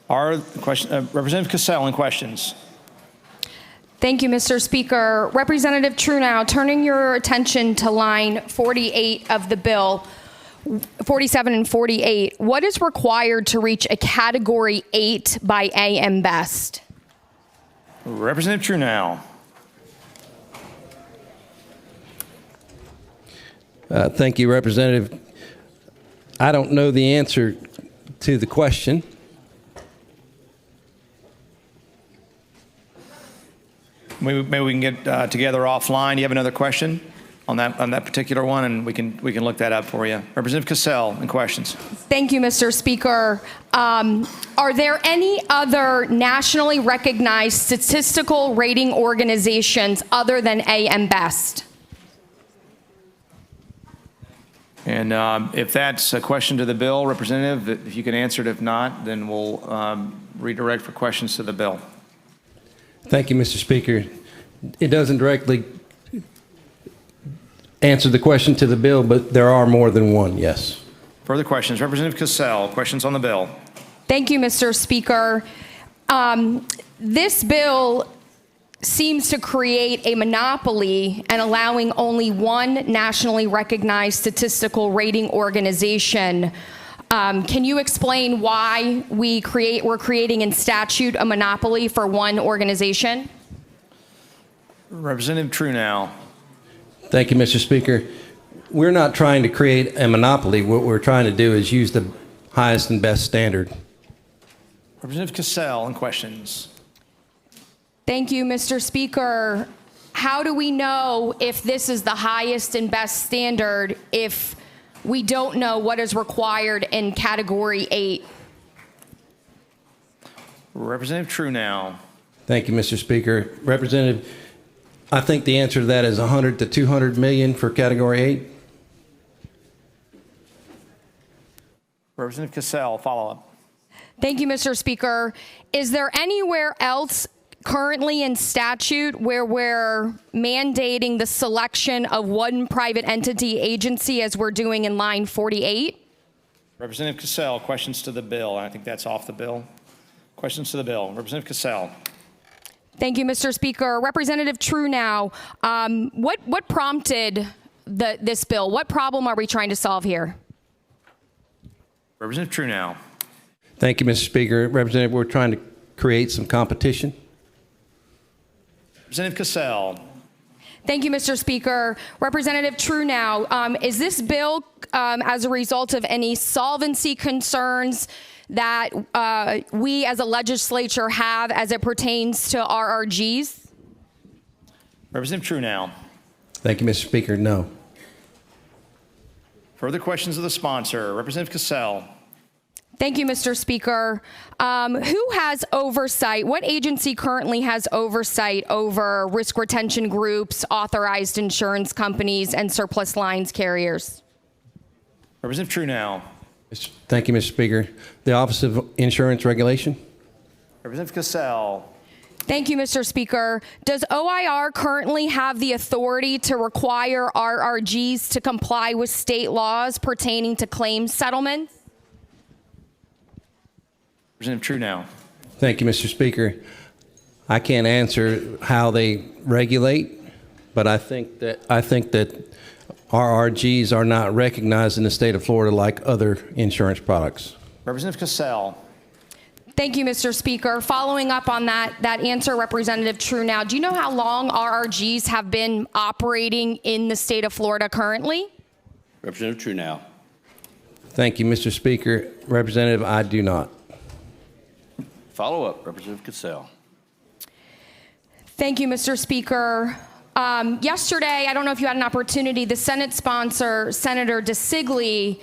Representative Cassell, any questions? Thank you, Mr. Speaker. Representative Trunow, turning your attention to line 48 of the bill, 47 and 48, what is required to reach a Category 8 by AM Best? Representative Trunow. Thank you, Representative. I don't know the answer to the question. Maybe we can get together offline. Do you have another question on that particular one, and we can look that up for you. Representative Cassell, any questions? Thank you, Mr. Speaker. Are there any other nationally recognized statistical rating organizations other than AM Best? And if that's a question to the bill, Representative, if you can answer it. If not, then we'll redirect for questions to the bill. Thank you, Mr. Speaker. It doesn't directly answer the question to the bill, but there are more than one, yes. Further questions? Representative Cassell, questions on the bill. Thank you, Mr. Speaker. This bill seems to create a monopoly and allowing only one nationally recognized statistical rating organization. Can you explain why we're creating in statute a monopoly for one organization? Representative Trunow. Thank you, Mr. Speaker. We're not trying to create a monopoly. What we're trying to do is use the highest and best standard. Representative Cassell, any questions? Thank you, Mr. Speaker. How do we know if this is the highest and best standard if we don't know what is required in Category 8? Representative Trunow. Thank you, Mr. Speaker. Representative, I think the answer to that is 100 to 200 million for Category 8. Representative Cassell, follow-up. Thank you, Mr. Speaker. Is there anywhere else currently in statute where we're mandating the selection of one private entity agency as we're doing in line 48? Representative Cassell, questions to the bill. I think that's off the bill. Questions to the bill. Representative Cassell. Thank you, Mr. Speaker. Representative Trunow, what prompted this bill? What problem are we trying to solve here? Representative Trunow. Thank you, Mr. Speaker. Representative, we're trying to create some competition. Representative Cassell. Thank you, Mr. Speaker. Representative Trunow, is this bill as a result of any solvency concerns that we as a legislature have as it pertains to RRGs? Representative Trunow. Thank you, Mr. Speaker. No. Further questions of the sponsor. Representative Cassell. Thank you, Mr. Speaker. Who has oversight? What agency currently has oversight over risk retention groups, authorized insurance companies, and surplus lines carriers? Representative Trunow. Thank you, Mr. Speaker. The Office of Insurance Regulation. Representative Cassell. Thank you, Mr. Speaker. Does OIR currently have the authority to require RRGs to comply with state laws pertaining to claims settlements? Representative Trunow. Thank you, Mr. Speaker. I can't answer how they regulate, but I think that RRGs are not recognized in the state of Florida like other insurance products. Representative Cassell. Thank you, Mr. Speaker. Following up on that answer, Representative Trunow, do you know how long RRGs have been operating in the state of Florida currently? Representative Trunow. Thank you, Mr. Speaker. Representative, I do not. Follow up, Representative Cassell. Thank you, Mr. Speaker. Yesterday, I don't know if you had an opportunity, the Senate sponsor, Senator DeSigli,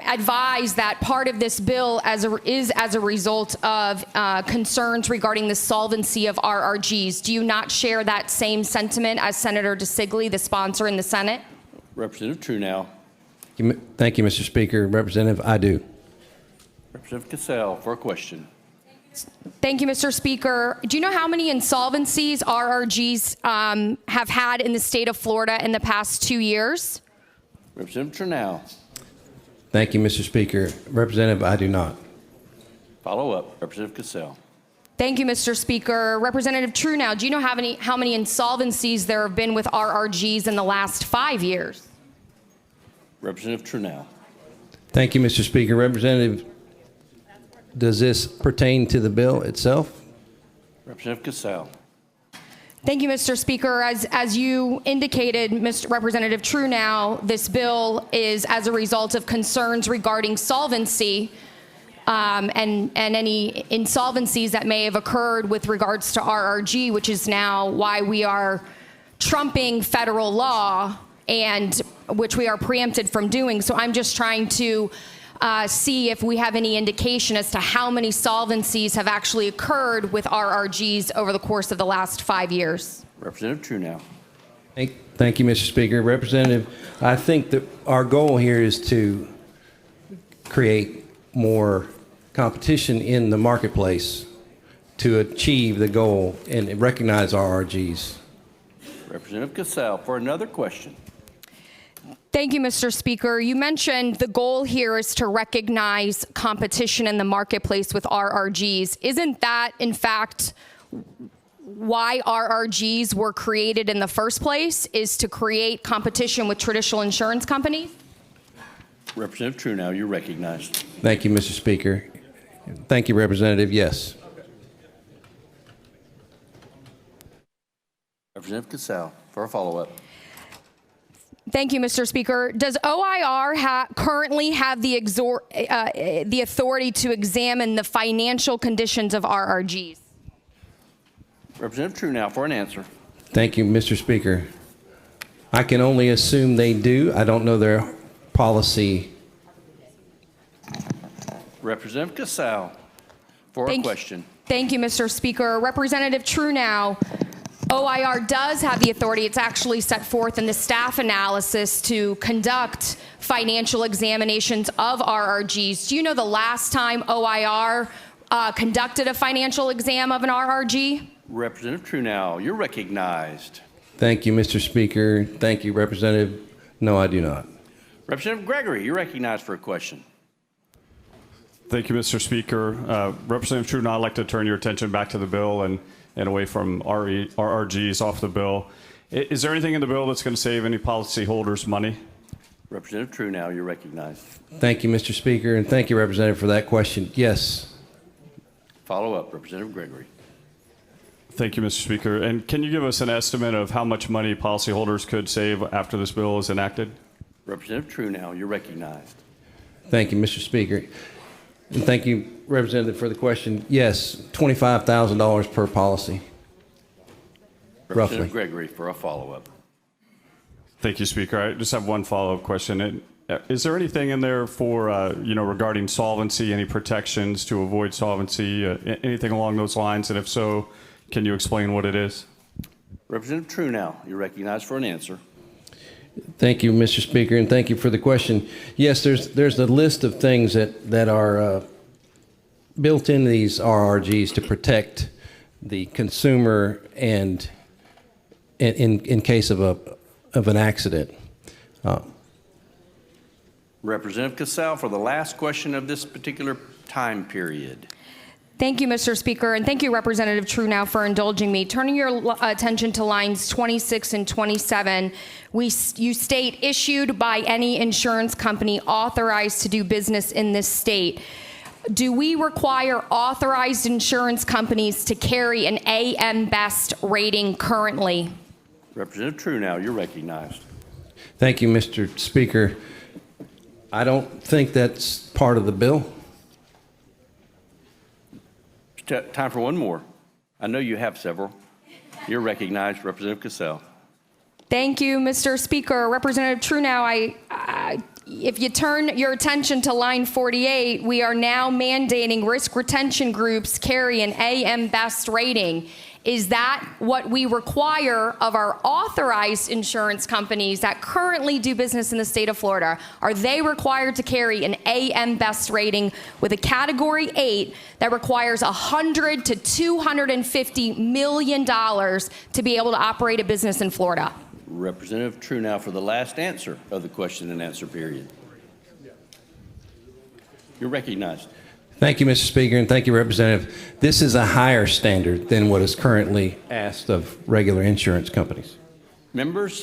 advised that part of this bill is as a result of concerns regarding the solvency of RRGs. Do you not share that same sentiment as Senator DeSigli, the sponsor in the Senate? Representative Trunow. Thank you, Mr. Speaker. Representative, I do. Representative Cassell for a question. Thank you, Mr. Speaker. Do you know how many insolvencies RRGs have had in the state of Florida in the past 2 years? Representative Trunow. Thank you, Mr. Speaker. Representative, I do not. Follow up, Representative Cassell. Thank you, Mr. Speaker. Representative Truenow, do you know how many insolvencies there have been with RRGs in the last 5 years? Representative Truenow. Thank you, Mr. Speaker. Representative, does this pertain to the bill itself? Representative Cassell. Thank you, Mr. Speaker. As you indicated, Mr. Representative Truenow, this bill is as a result of concerns regarding solvency and any insolvencies that may have occurred with regards to RRG, which is now why we are trumping federal law and which we are preempted from doing. So I'm just trying to see if we have any indication as to how many solvencies have actually occurred with RRGs over the course of the last 5 years. Representative Truenow. Thank you, Mr. Speaker. Representative, I think that our goal here is to create more competition in the marketplace to achieve the goal and recognize RRGs. Representative Cassell for another question. Thank you, Mr. Speaker. You mentioned the goal here is to recognize competition in the marketplace with RRGs. Isn't that, in fact, why RRGs were created in the first place, is to create competition with traditional insurance companies? Representative Truenow, you're recognized. Thank you, Mr. Speaker. Thank you, Representative. Yes. Representative Cassell for a follow-up. Thank you, Mr. Speaker. Does OIR currently have the authority to examine the financial conditions of RRGs? Representative Truenow for an answer. Thank you, Mr. Speaker. I can only assume they do. I don't know their policy. Representative Cassell for a question. Thank you, Mr. Speaker. Representative Truenow, OIR does have the authority. It's actually set forth in the staff analysis to conduct financial examinations of RRGs. Do you know the last time OIR conducted a financial exam of an RRG? Representative Truenow, you're recognized. Thank you, Mr. Speaker. Thank you, Representative. No, I do not. Representative Gregory, you're recognized for a question. Thank you, Mr. Speaker. Representative Truenow, I'd like to turn your attention back to the bill and away from RRGs off the bill. Is there anything in the bill that's going to save any policyholders money? Representative Truenow, you're recognized. Thank you, Mr. Speaker, and thank you, Representative, for that question. Yes. Follow up, Representative Gregory. Thank you, Mr. Speaker. And can you give us an estimate of how much money policyholders could save after this bill is enacted? Representative Truenow, you're recognized. Thank you, Mr. Speaker. And thank you, Representative, for the question. Yes, $25,000 per policy, roughly. Representative Gregory for a follow-up. Thank you, Speaker. I just have one follow-up question. Is there anything in there for, regarding solvency, any protections to avoid solvency, anything along those lines? And if so, can you explain what it is? Representative Truenow, you're recognized for an answer. Thank you, Mr. Speaker, and thank you for the question. Yes, there's a list of things that are built into these RRGs to protect the consumer and in case of an accident. Representative Cassell for the last question of this particular time period. Thank you, Mr. Speaker, and thank you, Representative Truenow, for indulging me. Turning your attention to lines 26 and 27, you state, issued by any insurance company authorized to do business in this state. Do we require authorized insurance companies to carry an AM Best rating currently? Representative Truenow, you're recognized. Thank you, Mr. Speaker. I don't think that's part of the bill. Time for one more. I know you have several. You're recognized, Representative Cassell. Thank you, Mr. Speaker. Representative Truenow, if you turn your attention to line 48, we are now mandating risk retention groups carry an AM Best rating. Is that what we require of our authorized insurance companies that currently do business in the state of Florida? Are they required to carry an AM Best rating with a Category 8 that requires $100 to $250 million to be able to operate a business in Florida? Representative Truenow for the last answer of the question and answer period. You're recognized. Thank you, Mr. Speaker, and thank you, Representative. This is a higher standard than what is currently asked of regular insurance companies. Members,